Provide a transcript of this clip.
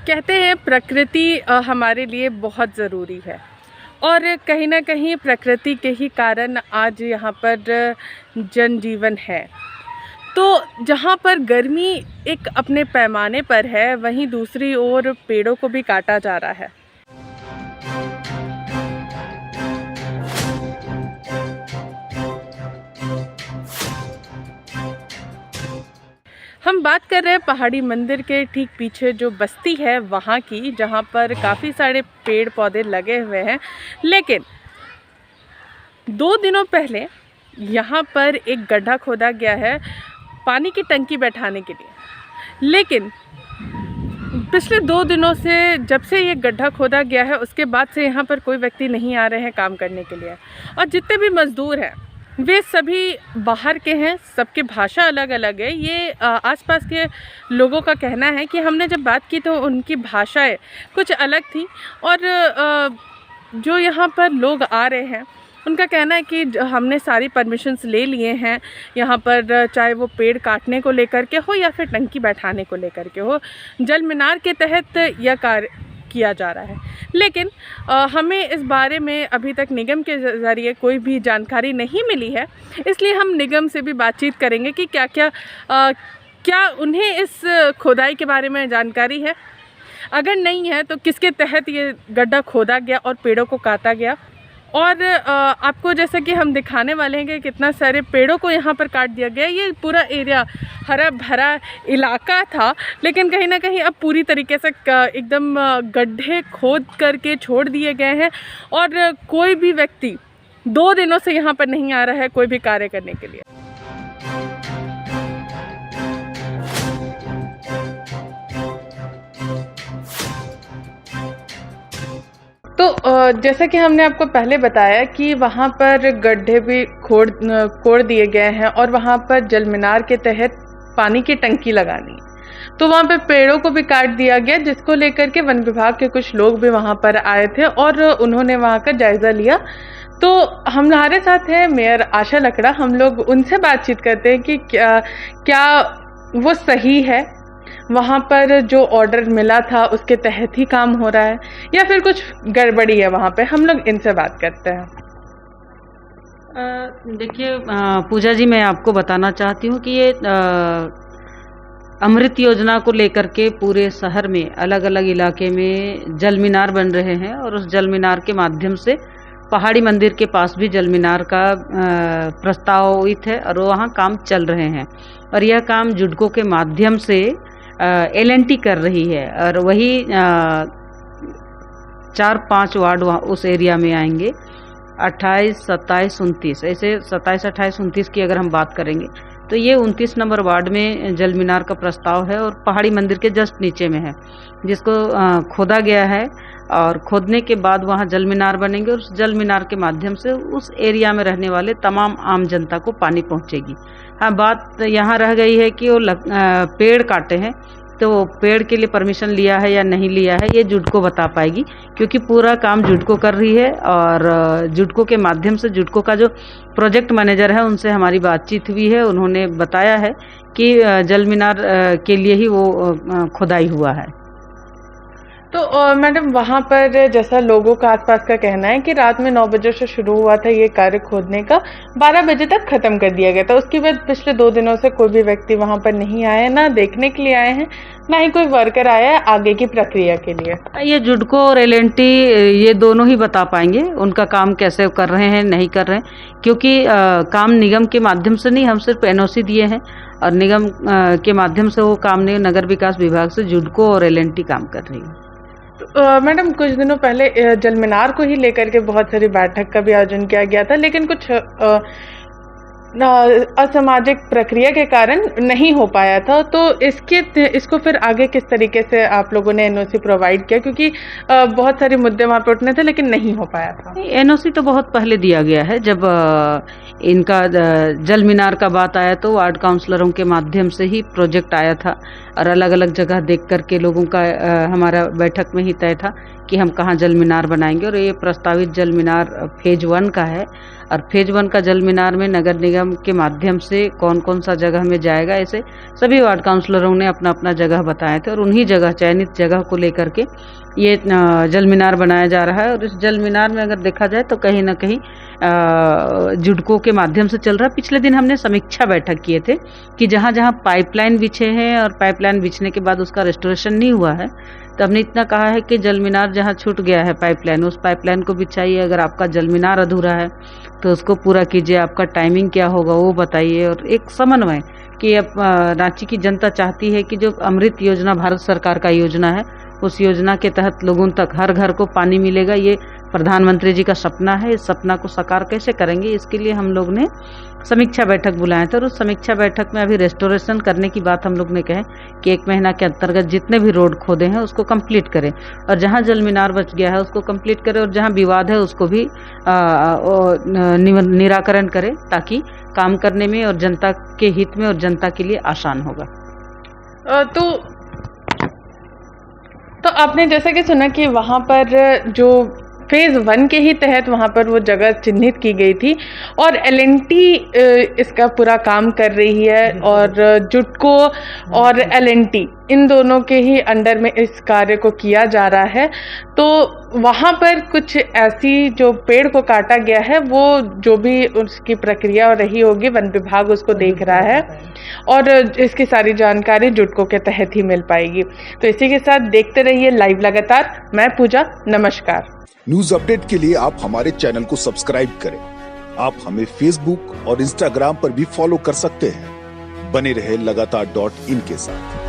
कहते हैं प्रकृति हमारे लिए बहुत ज़रूरी है और कहीं ना कहीं प्रकृति के ही कारण आज यहाँ पर जनजीवन है। तो जहाँ पर गर्मी एक अपने पैमाने पर है, वहीं दूसरी ओर पेड़ों को भी काटा जा रहा है। हम बात कर रहे हैं पहाड़ी मंदिर के ठीक पीछे जो बस्ती है वहाँ की, जहाँ पर काफ़ी सारे पेड़ पौधे लगे हुए हैं। लेकिन 2 दिनों पहले यहाँ पर एक गड्ढा खोदा गया है पानी की टंकी बैठाने के लिए। लेकिन पिछले 2 दिनों से, जब से ये गड्ढा खोदा गया है, उसके बाद से यहाँ पर कोई व्यक्ति नहीं आ रहे हैं काम करने के लिए। और जितने भी मज़दूर हैं वे सभी बाहर के हैं, सबकी भाषा अलग अलग है। ये आसपास के लोगों का कहना है कि हमने जब बात की तो उनकी भाषाएं कुछ अलग थी। और जो यहाँ पर लोग आ रहे हैं उनका कहना है कि हमने सारी परमिशंस ले लिए हैं यहाँ पर, चाहे वो पेड़ काटने को लेकर के हो या फिर टंकी बैठाने को लेकर के हो। जल मीनार के तहत यह कार्य किया जा रहा है। लेकिन हमें इस बारे में अभी तक निगम के ज़रिए कोई भी जानकारी नहीं मिली है, इसलिए हम निगम से भी बातचीत करेंगे कि क्या उन्हें इस खोदाई के बारे में जानकारी है। अगर नहीं है तो किसके तहत ये गड्ढा खोदा गया और पेड़ों को काटा गया। और आपको जैसा कि हम दिखाने वाले हैं कि कितना सारे पेड़ों को यहाँ पर काट दिया गया। ये पूरा एरिया हरा भरा इलाका था, लेकिन कहीं ना कहीं अब पूरी तरीके से एकदम गड्ढे खोद करके छोड़ दिए गए हैं और कोई भी व्यक्ति 2 दिनों से यहाँ पर नहीं आ रहा है कोई भी कार्य करने के लिए। तो जैसा कि हमने आपको पहले बताया कि वहाँ पर गड्ढे भी खोद दिए गए हैं और वहाँ पर जल मीनार के तहत पानी की टंकी लगानी है। तो वहाँ पे पेड़ों को भी काट दिया गया, जिसको लेकर के वन विभाग के कुछ लोग भी वहाँ पर आए थे और उन्होंने वहाँ का जायज़ा लिया। तो हमारे साथ है मेयर आशा लकड़ा। हम लोग उनसे बातचीत करते हैं कि क्या वो सही है, वहाँ पर जो ऑर्डर मिला था उसके तहत ही काम हो रहा है या फिर कुछ गड़बड़ी है वहाँ पे। हम लोग इनसे बात करते हैं। देखिए पूजा जी, मैं आपको बताना चाहती हूँ कि ये अमृत योजना को लेकर के पूरे शहर में अलग अलग इलाके में जल मीनार बन रहे हैं और उस जल मीनार के माध्यम से पहाड़ी मंदिर के पास भी जल मीनार का प्रस्तावित है और वहाँ काम चल रहे हैं। और यह काम जुडको के माध्यम से LNT कर रही है और वही 4-5 वार्ड वहाँ उस एरिया में आएंगे। 28, 27, 29, ऐसे 27, 28, 29 की अगर हम बात करेंगे तो ये 29 नंबर वार्ड में जल मीनार का प्रस्ताव है और पहाड़ी मंदिर के जस्ट नीचे में है, जिसको खोदा गया है। और खोदने के बाद वहाँ जल मीनार बनेंगे और उस जल मीनार के माध्यम से उस एरिया में रहने वाले तमाम आम जनता को पानी पहुँचेगी। हाँ, बात यहाँ रह गई है कि वो पेड़ काटे हैं, तो पेड़ के लिए परमिशन लिया है या नहीं लिया है ये जुडको बता पाएगी, क्योंकि पूरा काम जुडको कर रही है। और जुडको के माध्यम से जुडको का जो प्रोजेक्ट मैनेजर है उनसे हमारी बातचीत हुई है। उन्होंने बताया है कि जल मीनार के लिए ही वो खुदाई हुआ है। तो मैडम, वहाँ पर जैसा लोगों का आसपास का कहना है कि रात में 9 बजे से शुरू हुआ था ये कार्य खोदने का, 12 बजे तक खत्म कर दिया गया था। उसके बाद पिछले 2 दिनों से कोई भी व्यक्ति वहाँ पर नहीं आया है, ना देखने के लिए आए हैं, ना ही कोई वर्कर आया है आगे की प्रक्रिया के लिए। ये जुडको और LNT ये दोनों ही बता पाएंगे उनका काम कैसे कर रहे हैं, नहीं कर रहे हैं, क्योंकि काम निगम के माध्यम से नहीं, हम सिर्फ NOC दिए हैं और निगम के माध्यम से वो काम नहीं, नगर विकास विभाग से जुडको और LNT काम कर रही है। मैडम, कुछ दिनों पहले जल मीनार को ही लेकर के बहुत सारी बैठक का भी आयोजन किया गया था, लेकिन कुछ असामाजिक प्रक्रिया के कारण नहीं हो पाया था। तो इसको फिर आगे किस तरीके से आप लोगों ने NOC प्रोवाइड किया, क्योंकि बहुत सारे मुद्दे वहाँ पे उठने थे लेकिन नहीं हो पाया था। NOC तो बहुत पहले दिया गया है। जब इनका जल मीनार का बात आया तो वार्ड काउंसलरों के माध्यम से ही प्रोजेक्ट आया था और अलग अलग जगह देख करके लोगों का हमारा बैठक में ही तय था कि हम कहाँ जल मीनार बनाएंगे। और ये प्रस्तावित जल मीनार फेज 1 का है और फेज 1 का जल मीनार में नगर निगम निगम के माध्यम से कौन कौन सा जगह में जाएगा, ऐसे सभी वार्ड काउंसलरों ने अपना अपना जगह बताए थे और उन्हीं जगह, चयनित जगह को लेकर के ये जल मीनार बनाया जा रहा है। और इस जल मीनार में अगर देखा जाए तो कहीं ना कहीं जुडको के माध्यम से चल रहा है। पिछले दिन हमने समीक्षा बैठक किए थे कि जहाँ जहाँ पाइपलाइन बिछे हैं और पाइपलाइन बिछने के बाद उसका रेस्टोरेशन नहीं हुआ है, तो हमने इतना कहा है कि जल मीनार जहाँ छूट गया है पाइपलाइन, उस पाइपलाइन को बिछाइए। अगर आपका जल मीनार अधूरा है तो उसको पूरा कीजिए, आपका टाइमिंग क्या होगा वो बताइए। और एक समन्वय कि अब रांची की जनता चाहती है कि जो अमृत योजना भारत सरकार का योजना है, उस योजना के तहत लोगों तक हर घर को पानी मिलेगा, ये प्रधानमंत्री जी का सपना है। इस सपना को साकार कैसे करेंगे, इसके लिए हम लोग ने समीक्षा बैठक बुलाए थे। और उस समीक्षा बैठक में अभी रेस्टोरेशन करने की बात हम लोग ने कहे कि 1 महीना के अंतर्गत जितने भी रोड खोदे हैं उसको कंप्लीट करें, और जहां जल मीनार बच गया है उसको कंप्लीट करें, और जहां विवाद है उसको भी निराकरण करें, ताकि काम करने में और जनता के हित में और जनता के लिए आसान होगा। तो आपने जैसा कि सुना कि वहाँ पर जो फेज़ 1 के ही तहत वहाँ पर वो जगह चिन्हित की गई थी और L&T इसका पूरा काम कर रही है, और जुडको और L&T इन दोनों के ही अंडर में इस कार्य को किया जा रहा है। तो वहाँ पर कुछ ऐसी जो पेड़ को काटा गया है, वो जो भी उसकी प्रक्रिया रही होगी, वन विभाग उसको देख रहा है और इसकी सारी जानकारी जुडको के तहत ही मिल पाएगी। तो इसी के साथ देखते रहिए लाइव लगातार। मैं पूजा, नमस्कार। न्यूज अपडेट के लिए आप हमारे चैनल को सब्सक्राइब करें। आप हमें फेसबुक और इंस्टाग्राम पर भी फॉलो कर सकते हैं। बने रहे लगातार.in के साथ।